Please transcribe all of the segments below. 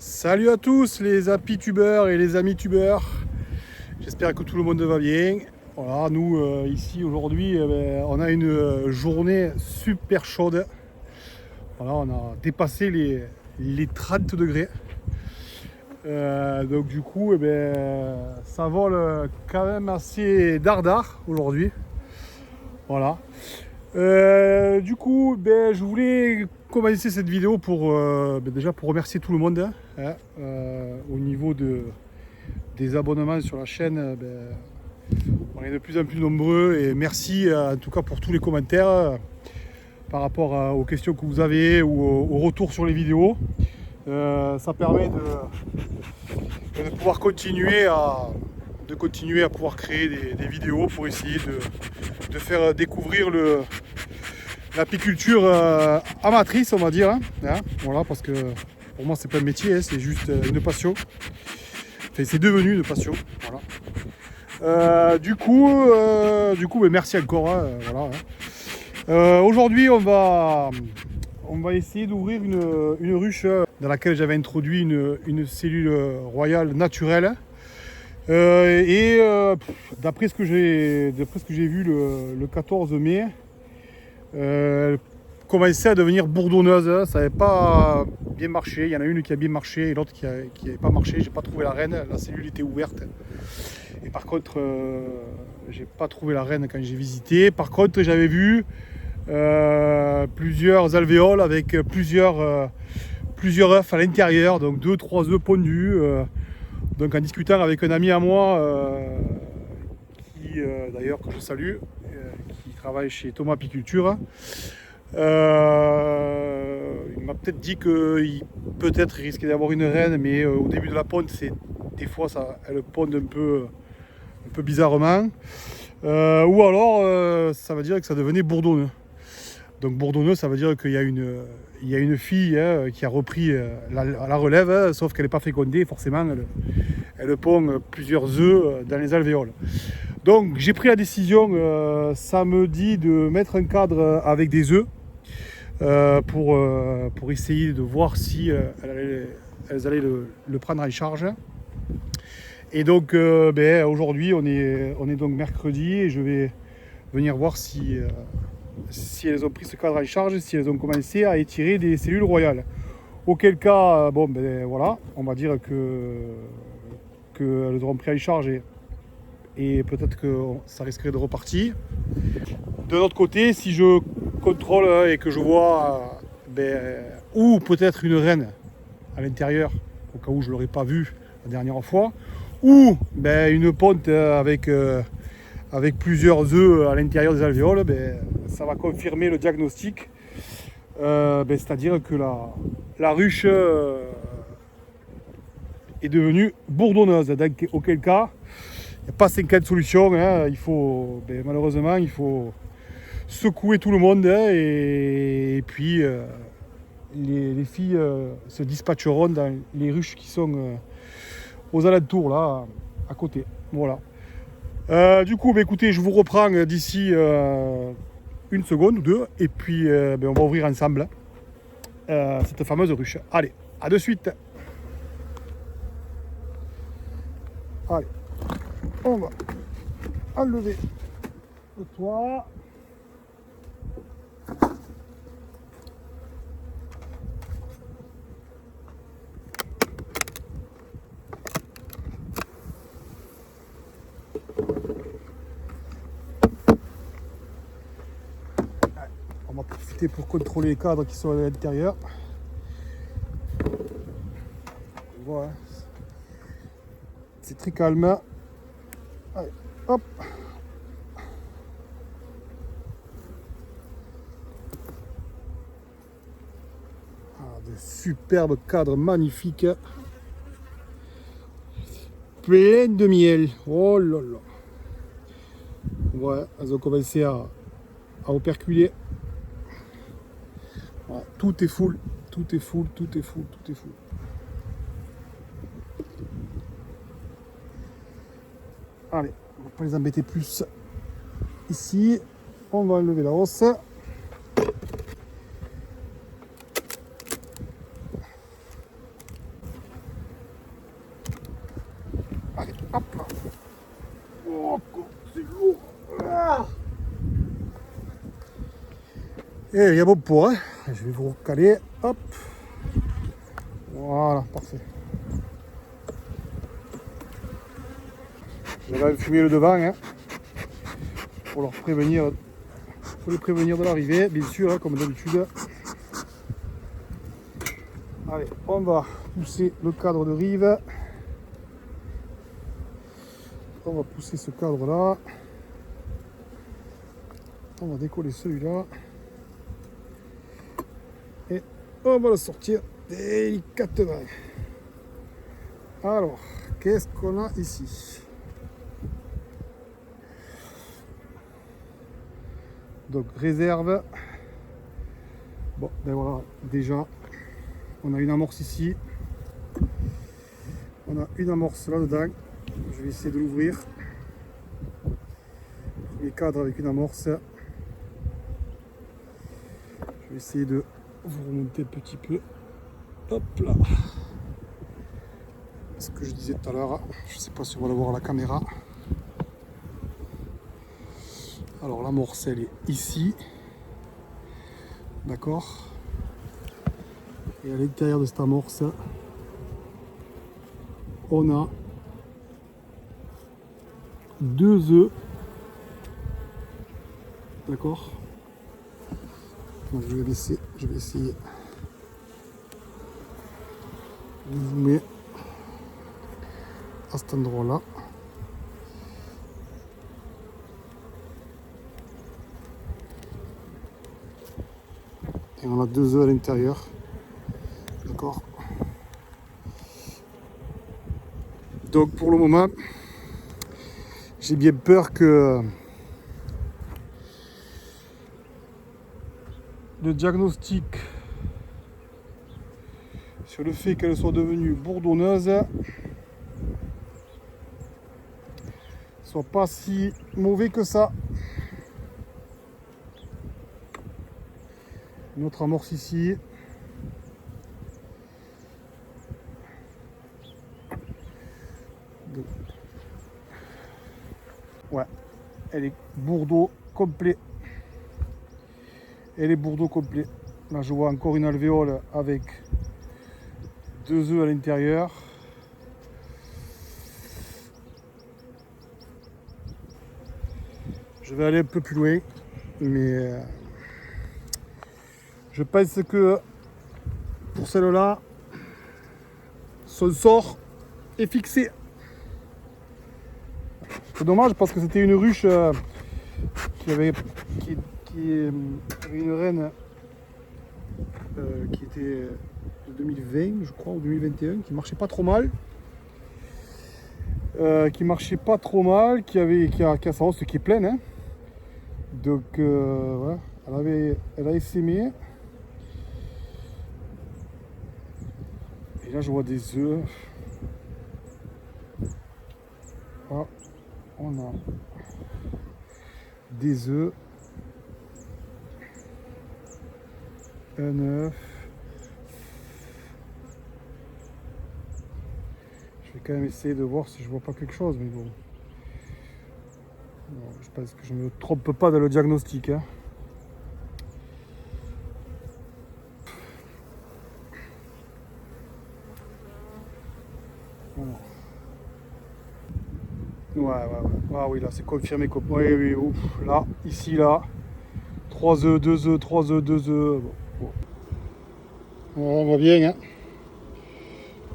Salut à tous les apitubeurs et les amitubeurs. J'espère que tout le monde va bien. Voilà, nous ici aujourd'hui, on a une journée super chaude. Voilà, on a dépassé les 30 degrés. Donc du coup, ça vole quand même assez dardard aujourd'hui. Voilà. Du coup, je voulais commencer cette vidéo pour déjà pour remercier tout le monde au niveau des abonnements sur la chaîne. On est de plus en plus nombreux et merci en tout cas pour tous les commentaires par rapport aux questions que vous avez ou au retour sur les vidéos. Ça permet de pouvoir continuer à pouvoir créer des vidéos pour essayer de faire découvrir l'apiculture amatrice, on va dire. Voilà, parce que pour moi, c'est pas un métier, c'est juste une passion. Enfin, c'est devenu une passion. Voilà. Du coup, merci encore. Voilà. Aujourd'hui, on va essayer d'ouvrir une ruche dans laquelle j'avais introduit une cellule royale naturelle. D'après ce que j'ai vu le 14 mai, elle commençait à devenir bourdonneuse. Ça n'avait pas bien marché. Il y en a une qui a bien marché et l'autre qui n'avait pas marché. J'ai pas trouvé la reine. La cellule était ouverte. Et par contre, j'ai pas trouvé la reine quand j'ai visité. Par contre, j'avais vu plusieurs alvéoles avec plusieurs œufs à l'intérieur, donc 2-3 œufs pondus. Donc en discutant avec un ami à moi, qui d'ailleurs que je salue, qui travaille chez Thomas Apiculture, il m'a peut-être dit qu'il peut-être risquait d'avoir une reine, mais au début de la ponte, des fois elle ponde un peu bizarrement. Ou alors ça veut dire que ça devenait bourdonneux. Donc bourdonneux, ça veut dire qu'il y a une fille qui a repris la relève, sauf qu'elle n'est pas fécondée, forcément elle pond plusieurs œufs dans les alvéoles. Donc j'ai pris la décision samedi de mettre un cadre avec des œufs pour essayer de voir si elles allaient le prendre en charge. Et donc aujourd'hui on est donc mercredi et je vais venir voir si elles ont pris ce cadre en charge, si elles ont commencé à étirer des cellules royales. Auquel cas, voilà, on va dire qu'elles auront pris en charge et peut-être que ça risquerait de repartir. De l'autre côté, si je contrôle et que je vois ou peut-être une reine à l'intérieur, au cas où je ne l'aurais pas vue la dernière fois, ou une ponte avec plusieurs œufs à l'intérieur des alvéoles, ça va confirmer le diagnostic. C'est-à-dire que la ruche est devenue bourdonneuse. Donc, auquel cas, il n'y a pas 50 solutions. Malheureusement, il faut secouer tout le monde. Et puis, les filles se dispatcheront dans les ruches qui sont aux alentours, là, à côté. Voilà. Du coup, écoutez, je vous reprends d'ici une seconde ou deux, et puis on va ouvrir ensemble cette fameuse ruche. Allez, à de suite. Allez, on va enlever le toit. On va profiter pour contrôler les cadres qui sont à l'intérieur. Voilà. C'est très calme. Allez, hop. De superbes cadres magnifiques. Plein de miel. Oh là là. Voilà, elles ont commencé à operculer. Voilà, tout est full. Allez, on va pas les embêter plus. Ici, on va enlever la hausse. Hop là. Oh, c'est lourd. Ah. Et il y a bon poids, hein. Je vais vous recaler. Hop. Voilà, parfait. Je vais fumer le devant, hein, pour leur prévenir. Faut les prévenir de l'arrivée, bien sûr, hein, comme d'habitude. Allez, on va pousser le cadre de rive. On va pousser ce cadre là. On va décoller celui-là. Et on va le sortir délicatement. Alors, qu'est-ce qu'on a ici? Donc, réserve. Bon, ben voilà, déjà, on a une amorce ici. On a une amorce là-dedans. Je vais essayer de l'ouvrir. Les cadres avec une amorce. Je vais essayer de vous remonter un petit peu. Hop là. Ce que je disais tout à l'heure. Je ne sais pas si on va le voir à la caméra. Alors l'amorce elle est ici. D'accord. Et à l'intérieur de cette amorce, on a 2 œufs. D'accord. Je vais essayer de zoomer à cet endroit-là. Et on a 2 œufs à l'intérieur. D'accord. Donc pour le moment, j'ai bien peur que le diagnostic sur le fait qu'elle soit devenue bourdonneuse soit pas si mauvais que ça. Une autre amorce ici. Ouais, elle est bourdeau complet. Elle est bourdeau complet. Là, je vois encore une alvéole avec 2 œufs à l'intérieur. Je vais aller un peu plus loin, mais je pense que pour celle-là, son sort est fixé. C'est dommage parce que c'était une ruche qui avait une reine qui était de 2020, je crois, ou 2021, qui marchait pas trop mal. Qui a sa hausse qui est pleine. Hein. Donc, voilà, elle a essaimé. Et là, je vois des œufs. Ah, on a des œufs. Un œuf. Je vais quand même essayer de voir si je vois pas quelque chose, mais bon. Non, je pense que je ne me trompe pas dans le diagnostic. Hein. Voilà. Ouais. Ah oui, là, c'est confirmé. Oui, ouf. Là, ici, là. 3 œufs, 2 œufs, 3 œufs, 2 œufs. Bon. Voilà, on voit bien, hein.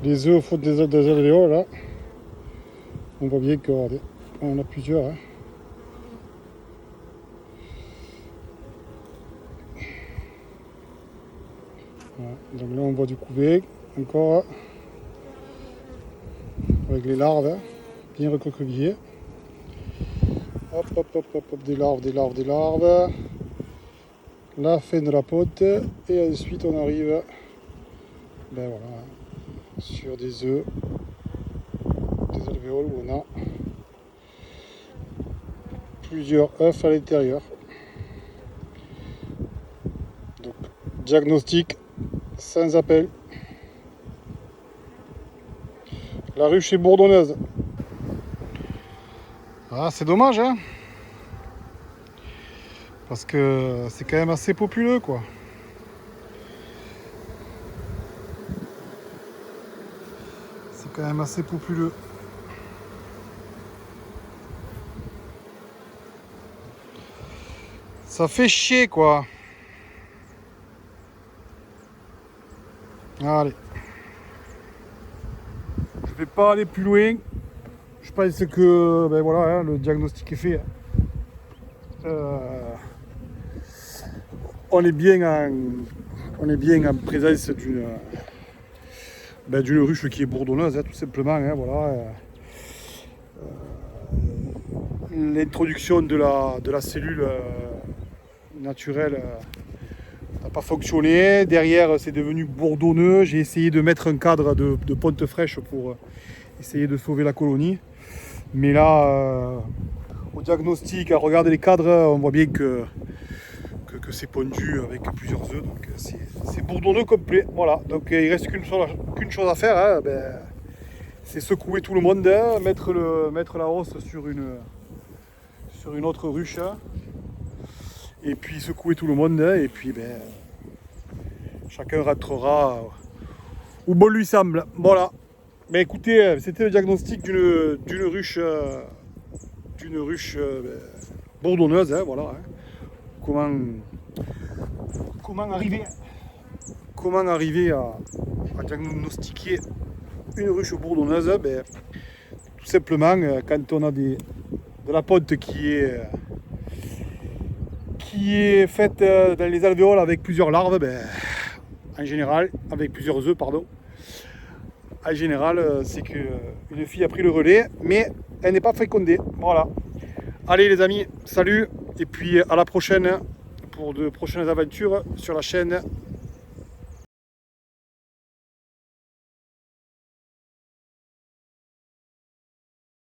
Les œufs au fond des alvéoles, là. On voit bien qu'on a plusieurs. Hein. Voilà. Donc là, on voit du couvé, encore. Avec les larves, hein, bien recroquevillées. Hop, des larves. La fin de la pote. Et ensuite, on arrive voilà, sur des œufs, des alvéoles où on a plusieurs œufs à l'intérieur. Donc, diagnostic sans appel. La ruche est bourdonneuse. Ah, c'est dommage, hein, parce que c'est quand même assez populeux, quoi. C'est quand même assez populeux. Ça fait chier, quoi. Allez. Je vais pas aller plus loin. Je pense que ben voilà, hein, le diagnostic est fait. On est bien en présence d'une ruche qui est bourdonneuse, hein, tout simplement. Hein, voilà. L'introduction de la cellule naturelle n'a pas fonctionné. Derrière, c'est devenu bourdonneux. J'ai essayé de mettre un cadre de ponte fraîche pour essayer de sauver la colonie. Mais là, au diagnostic, à regarder les cadres, on voit bien que c'est pondu avec plusieurs œufs. Donc c'est bourdonneux complet. Voilà. Donc il reste qu'une chose à faire. Hein, c'est secouer tout le monde, hein, mettre la hausse sur une autre ruche. Hein, et puis secouer tout le monde. Hein, et puis chacun rentrera où bon lui semble. Voilà. Mais écoutez, c'était le diagnostic d'une ruche bourdonneuse. Hein, voilà. Hein. Comment arriver à diagnostiquer une ruche bourdonneuse? Tout simplement, quand on a de la ponte qui est faite dans les alvéoles avec plusieurs larves, en général, avec plusieurs œufs, pardon. En général, c'est qu'une fille a pris le relais, mais elle n'est pas fécondée. Voilà. Allez les amis, salut, et puis à la prochaine pour de prochaines aventures sur la chaîne